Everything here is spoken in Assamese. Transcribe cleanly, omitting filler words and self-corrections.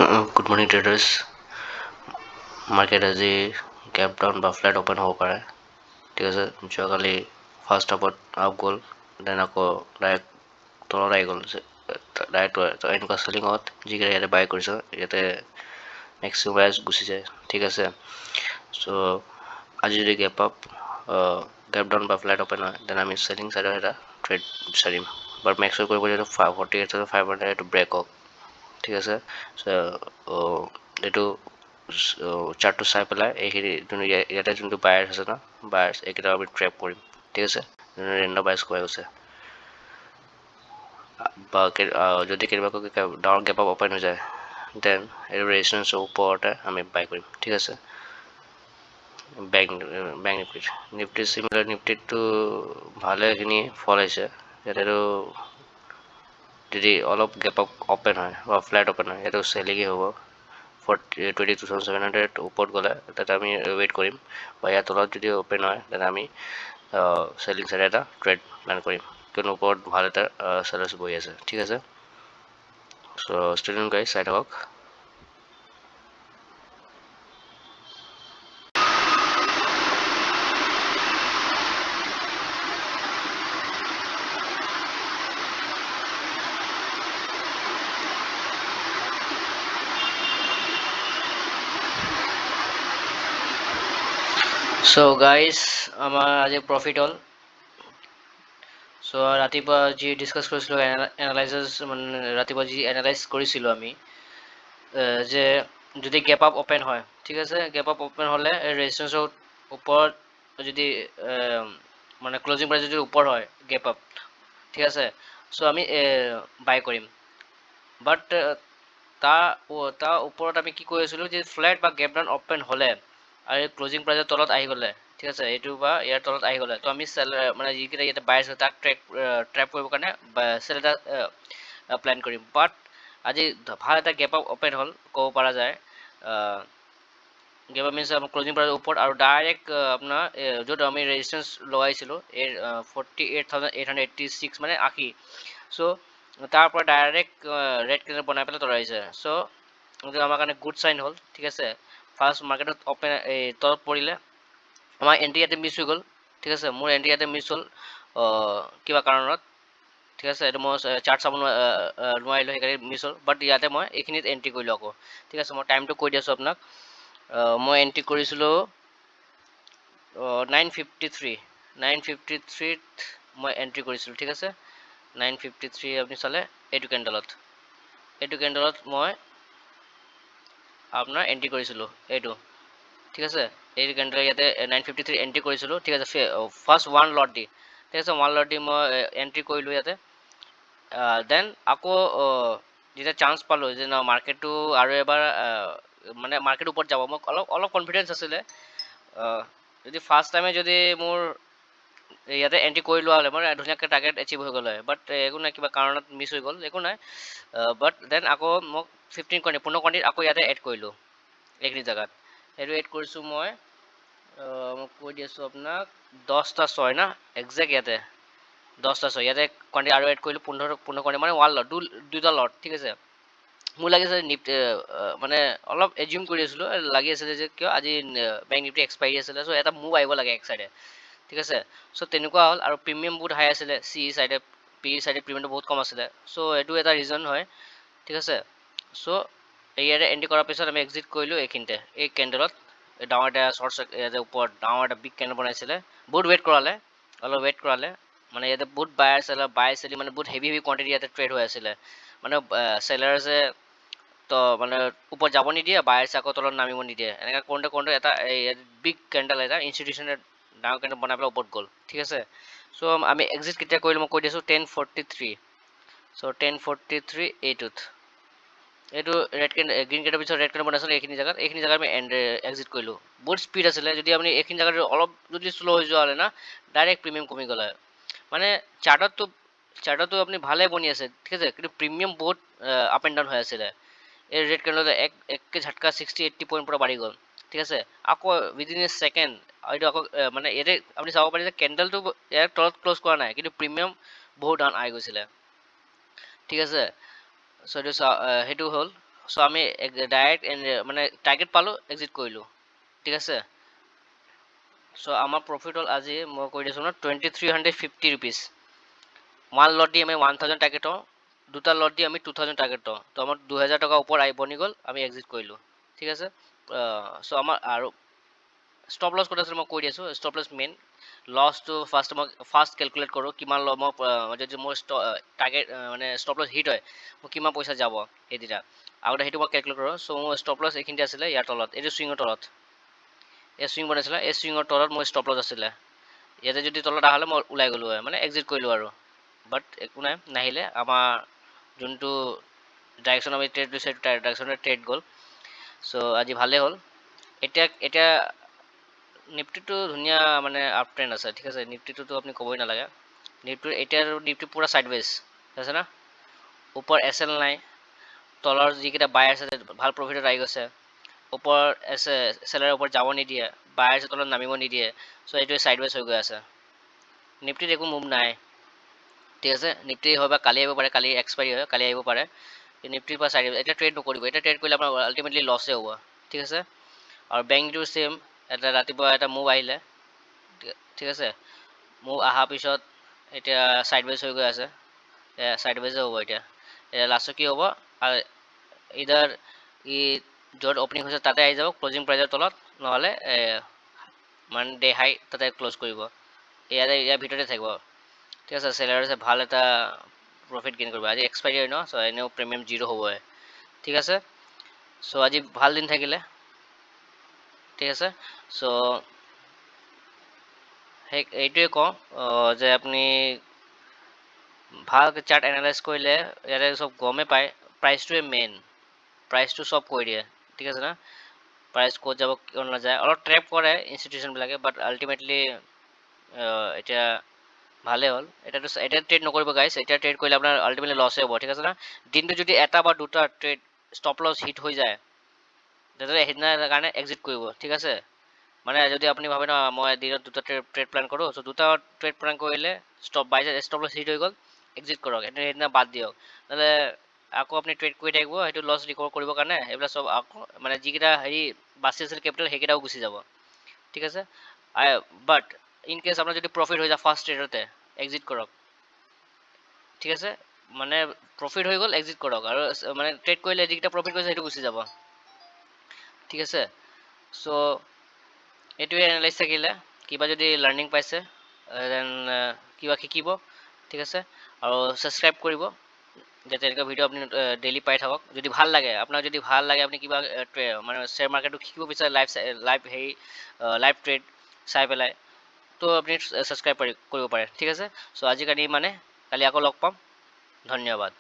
Good morning traders. মাৰ্কেট আজি গেপ ডাউন বা ফ্লেট অ'পেন হ'ব পাৰে, ঠিক আছে। যোৱাকালি ফাৰ্ষ্ট হাফত আপ গ'ল, দেন আকৌ ডাইৰেক্ট তলত আহি গ'ল, ডাইৰেক্ট এনেকুৱা চেলিঙত যিকেইটা ইয়াতে বাই কৰিছে ইয়াতে মেক্সিমাম প্ৰাইচ গুচি যায়, ঠিক আছে। চ' আজি যদি গেপ আপ গেপ ডাউন বা ফ্লেট অ'পেন হয়, দেন আমি চেলিং ছাইডৰ এটা ট্ৰেড বিচাৰিম, বাট মেক শ্যোৰ কৰিব যিহেতু 48,500 এইটো ব্ৰেক হওক, ঠিক আছে। এইটো চাৰ্টটো চাই পেলাই এইখিনি ইয়াতে যোনটো বায়াৰ্ছ আছে ন, বায়াৰ্ছ এইকেইটা আমি ট্ৰেপ কৰিম, ঠিক আছে। ৰেণ্ডম বায়াৰ্ছ কোৱাই গৈছে, বা যদি কেনেবাকৈ ডাঙৰ গেপ আপ অ'পেন হৈ যায়, দেন এইটো ৰেজিষ্টেঞ্চৰ ওপৰতে আমি বাই কৰিম, ঠিক আছে। বেংক নিফটি চিমিলাৰ নিফটিটো ভালেখিনি ফল আহিছে ইয়াতেতো। যদি অলপ গেপ আপ অ'পেন হয় বা ফ্লেট অ'পেন হয়, এইটো চেলিঙে হ'ব। 22,700 ওপৰত গ'লে তাতে আমি ৱেইট কৰিম, বা ইয়াৰ তলত যদি অ'পেন হয় তেনে আমি চেলিং চাইড এটা ট্ৰেড প্লেন কৰিম, কিয়নো ওপৰত ভাল এটা চেলাৰ্ছ বহি আছে, ঠিক আছে। চ' ষ্টুডেণ্ট গাইজ চাই থাকক। চ' গাইজ আমাৰ আজি প্ৰফিট হ'ল। চ' ৰাতিপুৱা যি ডিছকাছ কৰিছিলোঁ এনালাইচিছ, মানে ৰাতিপুৱা যি এনালাইজ কৰিছিলোঁ আমি, যে যদি গেপ আপ অ'পেন হয়, ঠিক আছে, গেপ আপ অ'পেন হ'লে ৰেজিষ্টেঞ্চৰ ওপৰত যদি মানে ক্লজিং প্ৰাইচ যদি ওপৰ হয় গেপ আপ, ঠিক আছে, চ' আমি বাই কৰিম। বাট তাৰ ওপৰত আমি কি কৈ আছিলোঁ, যে ফ্লেট বা গেপ ডাউন অ'পেন হ'লে আৰু ক্লজিং প্ৰাইচৰ তলত আহি গ'লে, ঠিক আছে, এইটো বা ইয়াৰ তলত আহি গ'লে, তো আমি মানে যিকেইটা ইয়াতে বাই আছে তাক ট্ৰেপ কৰিবৰ কাৰণে চেল এটা প্লেন কৰিম। বাট আজি ভাল এটা গেপ আপ অ'পেন হ'ল ক'ব পৰা যায়। গেপ আপ মিনছ ক্লজিং প্ৰাইচৰ ওপৰত আৰু ডাইৰেক্ট আপোনাৰ য'ত আমি ৰেজিষ্টেঞ্চ লগাইছিলোঁ 48,886 মানে 80, চ' তাৰ পৰা ডাইৰেক্ট ৰেড কেণ্ডেল বনাই পেলাই তলত আহিছে। চ' এইটো আমাৰ কাৰণে গুড চাইন হ'ল, ঠিক আছে। ফাৰ্ষ্ট মাৰ্কেটত অ'পেন তলত পৰিলে আমাৰ এণ্ট্ৰি ইয়াতে মিছ হৈ গ'ল, ঠিক আছে। মোৰ এণ্ট্ৰি ইয়াতে মিছ হ'ল কিবা কাৰণত, ঠিক আছে। এইটো মই চাৰ্ট চাব নোৱাৰিলোঁ, সেইকাৰণে মিছ হ'ল। বাট ইয়াতে মই এইখিনিত এণ্ট্ৰি কৰিলোঁ আকৌ, ঠিক আছে। মই টাইমটো কৈ দি আছোঁ আপোনাক। মই এণ্ট্ৰি কৰিছিলোঁ 9:53 মই এণ্ট্ৰি কৰিছিলোঁ, ঠিক আছে। 9:53 আপুনি চালে এইটো কেণ্ডেলত মই আপোনাৰ এণ্ট্ৰি কৰিছিলোঁ এইটো, ঠিক আছে। এই কেণ্ডেল ইয়াতে 9:53 এণ্ট্ৰি কৰিছিলোঁ, ঠিক আছে। ফাৰ্ষ্ট ওৱান লট দি, ঠিক আছে, ওৱান লট দি মই এণ্ট্ৰি কৰিলোঁ ইয়াতে। দেন আকৌ যেতিয়া চান্স পালোঁ যে ন মাৰ্কেটটো আৰু এবাৰ মানে মাৰ্কেট ওপৰত যাব, মোক অলপ কনফিডেঞ্চ আছিলে। যদি ফাৰ্ষ্ট টাইমে যদি মোৰ ইয়াতে এণ্ট্ৰি কৰি লোৱা হ'লে মই ধুনীয়াকৈ টাৰ্গেট এচিভ হৈ গ'ল হয়, বাট একো নাই, কিবা কাৰণত মিছ হৈ গ'ল, একো নাই। বাট দেন আকৌ মোক 15 কোৱাণ্টিটি আকৌ ইয়াতে এড কৰিলোঁ এইখিনি জেগাত। সেইটো এড কৰিছোঁ মই কৈ দি আছোঁ আপোনাক 10:06 না, একজেক্ট ইয়াতে 10:06 ইয়াতে কোৱাণ্টিটি আৰু এড কৰিলোঁ 15 কোৱাণ্টিটি, মানে ওৱান লট, দুটা লট, ঠিক আছে। মোৰ লাগিছে মানে অলপ এজিউম কৰি আছিলোঁ, লাগি আছিলে যে কিয় আজি বেংক নিফটি এক্সপাইৰী আছিলে, চ' এটা মুভ আহিব লাগে এক চাইডে, ঠিক আছে। চ' তেনেকুৱা হ'ল, আৰু প্ৰিমিয়াম বহুত হাই আছিলে, চাইডে চাইডে প্ৰিমিয়ামটো বহুত কম আছিলে, চ' এইটো এটা ৰিজন হয়, ঠিক আছে। চ' ইয়াতে এণ্ট্ৰি কৰাৰ পিছত আমি এক্সিট কৰিলোঁ এইখিনিতে, এই কেণ্ডেলত ডাঙৰ এটা শ্বৰ্ট ইয়াতে ওপৰত ডাঙৰ এটা বিগ কেণ্ডেল বনাইছিলে, বহুত ৱেইট কৰালে, অলপ ৱেইট কৰালে, মানে ইয়াতে বহুত বাই আছিলে, বাই চেলি মানে বহুত হেভি কোৱাণ্টিটি ইয়াতে ট্ৰেড হৈ আছিলে, মানে চেলাৰ্ছে তো মানে ওপৰত যাব নিদিয়ে, বায়াৰ্ছে আকৌ তলত নামিব নিদিয়ে, এনেকৈ কৰোঁতে এটা বিগ কেণ্ডেল এটা ইনষ্টিটিউশ্যনে ডাঙৰ কেণ্ডেল বনাই পেলাই ওপৰত গ'ল, ঠিক আছে। চ' আমি এক্সিট কেতিয়া কৰিলোঁ মই কৈ দিছোঁ 10:43, চ' 10:43 এইটো ৰেড কেণ্ডেল গ্ৰীণ কেণ্ডেলৰ পিছত ৰেড কেণ্ডেল বনাইছিলে, এইখিনি জেগাত আমি এক্সিট কৰিলোঁ। বহুত স্পীড আছিলে, যদি আপুনি এইখিনি জেগাত অলপ যদি শ্ল' হৈ যোৱা হ'লে না ডাইৰেক্ট প্ৰিমিয়াম কমি গ'ল হয়। মানে চাৰ্টতটো আপুনি ভালে বনি আছে, ঠিক আছে, কিন্তু প্ৰিমিয়াম বহুত আপ এণ্ড ডাউন হৈ আছিলে। এই ৰেড কেণ্ডেলত একে ঝটকা 60-80 পইণ্ট পৰা বাঢ়ি গ'ল, ঠিক আছে। আকৌ উইদিন এ ছেকেণ্ড এইটো আকৌ মানে ইয়াতে আপুনি চাব পাৰে যে কেণ্ডেলটো ইয়াৰ তলত ক্ল'জ কৰা নাই, কিন্তু প্ৰিমিয়াম বহুত ডাউন আহি গৈছিলে, ঠিক আছে। চ' এইটো সেইটো হ'ল। সো আমি ডাইৰেক্ট মানে টাৰ্গেট পালোঁ, এক্সিট কৰিলোঁ, ঠিক আছে। সো আমাৰ প্ৰফিট হ'ল আজি মই কৈ দিছোঁ ন 2350 ৰুপিজ। ওৱান লট দি আমি 1000 টাৰ্গেট হওঁ, দুটা লট দি আমি 2000 টাৰ্গেট হওঁ, তো আমাৰ 2000 টকা ওপৰ আহি বনি গ'ল, আমি এক্সিট কৰিলোঁ, ঠিক আছে। সো আমাৰ আৰু ষ্টপ লছ ক'ত আছিলে মই কৈ দি আছোঁ। ষ্টপ লছ মেইন লছটো ফাৰ্ষ্ট কেলকুলেট কৰোঁ, কিমান মই যদি মোৰ টাৰ্গেট মানে ষ্টপ লছ হিট হয় মোৰ কিমান পইচা যাব সেইদিনা, আগতে সেইটো মই কেলকুলেট কৰোঁ। চ' মোৰ ষ্টপ লছ এইখিনিতে আছিলে, ইয়াৰ তলত, এইটো চুইঙৰ তলত, এই চুইং বনাইছিলে, এই চুইঙৰ তলত মোৰ ষ্টপ লছ আছিলে। ইয়াতে যদি তলত আহলে মই ওলাই গ'লোঁ হয়, মানে এক্সিট কৰিলোঁ আৰু। বাট একো নাই, নাহিলে। আমাৰ যোনটো ডাইৰেকশ্যন আমি ট্ৰেড লৈছোঁ সেইটো ডাইৰেকশ্যনে ট্ৰেড গ'ল। চ' আজি ভালেই হ'ল। এতিয়া নিফটিটো ধুনীয়া মানে আপ ট্ৰেণ্ড আছে, ঠিক আছে। নিফটিটোতো আপুনি ক'বই নালাগে। নিফটি পূৰা ছাইডৱেজ আছে না, ওপৰ এছ এল নাই, তলৰ যিকেইটা বাই আছে ভাল প্ৰফিটত আহি গৈছে, ওপৰ চেলাৰৰ ওপৰত যাব নিদিয়ে, বাই আছে তলত নামিব নিদিয়ে। চ' এইটোৱে ছাইডৱেজ হৈ গৈ আছে, নিফটিত একো মুভ নাই, ঠিক আছে। নিফটি হয় বা কালি আহিব পাৰে, কালি এক্সপাইৰী হয়, কালি আহিব পাৰে। নিফটিৰ পৰা ছাইড এতিয়া ট্ৰেড নকৰিব, এতিয়া ট্ৰেড কৰিলে আপোনাৰ আল্টিমেটলি লছে হ'ব, ঠিক আছে। আৰু বেংকটো ছেম, এটা ৰাতিপুৱা এটা মুভ আহিলে, ঠিক আছে। মুভ অহাৰ পিছত এতিয়া ছাইডৱেজ হৈ গৈ আছে, ছাইডৱেজে হ'ব এতিয়া লাষ্টত কি হ'ব, ইদাৰ ই য'ত অ'পেনিং হৈছে তাতে আহি যাব ক্লজিং প্ৰাইজৰ তলত, নহ'লে মানে ডে হাই তাতে ক্ল'জ কৰিব, ইয়াৰ ভিতৰতে থাকিব, ঠিক আছে। চেলাৰে ভাল এটা প্ৰফিট গেইন কৰিব। আজি এক্সপাইৰী হয় ন, চ' এনেও প্ৰিমিয়াম জিৰ' হ'বই, ঠিক আছে। চ' আজি ভাল দিন থাকিলে, ঠিক আছে। চ' এইটোৱে কওঁ যে আপুনি ভালকৈ চাৰ্ট এনালাইজ কৰিলে ইয়াতে চব গমেই পায়, প্ৰাইচটোৱে মেইন, প্ৰাইচটো চব কৈ দিয়ে, ঠিক আছে না। প্ৰাইচ ক'ত যাব কিয় নাযায়, অলপ ট্ৰেপ কৰে ইনষ্টিটিউশ্যনবিলাকে, বাট আল্টিমেটলি এতিয়া ভালেই হ'ল। এতিয়া ট্ৰেড নকৰিব গাইছ, এতিয়া ট্ৰেড কৰিলে আপোনাৰ আল্টিমেটলি লছে হ'ব, ঠিক আছে না। দিনটো যদি এটা বা দুটা ট্ৰেড ষ্টপ লছ হিট হৈ যায় তেতিয়াহ'লে সেইদিনাৰ কাৰণে এক্সিট কৰিব, ঠিক আছে। মানে যদি আপুনি ভাবে ন মই দিনত দুটা ট্ৰেড প্লেন কৰোঁ, চ' দুটা ট্ৰেড প্লেন কৰিলে ষ্টপ লছ হিট হৈ গ'ল, এক্সিট কৰক, সেইদিনা বাদ দিয়ক। নহ'লে আকৌ আপুনি ট্ৰেড কৰি থাকিব, সেইটো লছ ৰিকভাৰ কৰিবৰ কাৰণে এইবিলাক চব আকৌ মানে যিকেইটা হেৰি বাচি আছিল কেপিটেল সেইকেইটাও গুচি যাব, ঠিক আছে। বাট ইন কেছ আপোনাৰ যদি প্ৰফিট হৈ যায় ফাৰ্ষ্ট ট্ৰেডতে, এক্সিট কৰক, ঠিক আছে। মানে প্ৰফিট হৈ গ'ল, এক্সিট কৰক, আৰু মানে ট্ৰেড কৰিলে যিকেইটা প্ৰফিট কৰিছে সেইটো গুচি যাব, ঠিক আছে। চ' এইটোৱে এনালাইজ থাকিলে, কিবা যদি লাৰ্ণিং পাইছে দেন কিবা শিকিব, ঠিক আছে। আৰু ছাবস্ক্ৰাইব কৰিব যাতে এনেকুৱা ভিডিঅ' আপুনি ডেইলি পাই থাকক। যদি ভাল লাগে আপোনাক, যদি ভাল লাগে আপুনি কিবা মানে শ্বেয়াৰ মাৰ্কেটটো শিকিব বিচাৰে, লাইভ ট্ৰেড চাই পেলাই, তো আপুনি ছাবস্ক্ৰাইব কৰিব পাৰে, ঠিক আছে। চ' আজিকালি মানে কালি আকৌ লগ পাম, ধন্যবাদ।